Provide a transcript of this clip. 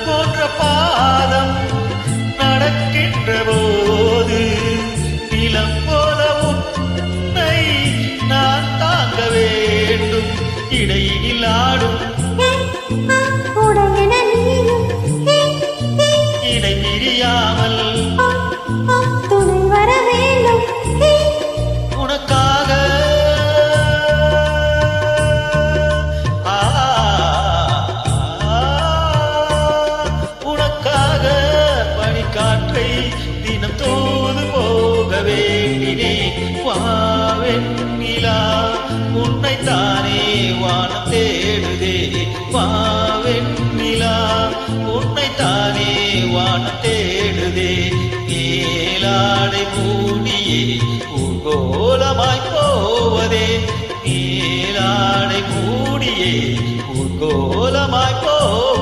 போன்ற பாதம் நடக்கின்ற போது நிலம் போல உன்னை நான் தாங்க வேண்டும். இடையில் ஆடும் இடை பிரியாமல் துணை வர வேண்டும். உனக்காக உனக்காக பனிக்காற்றை தினம் தோது போக வேண்டினே. வாவெண்ணிலா உன்னைத்தானே வானம் தேடுதே. வாவெண்ணிலா உன்னைத்தானே வானம் தேடுதே. மேலாடை மூடியே ஊர்கோலமாய் போவதே. மேலாடை மூடியே ஊர்கோலமாய் போவதே.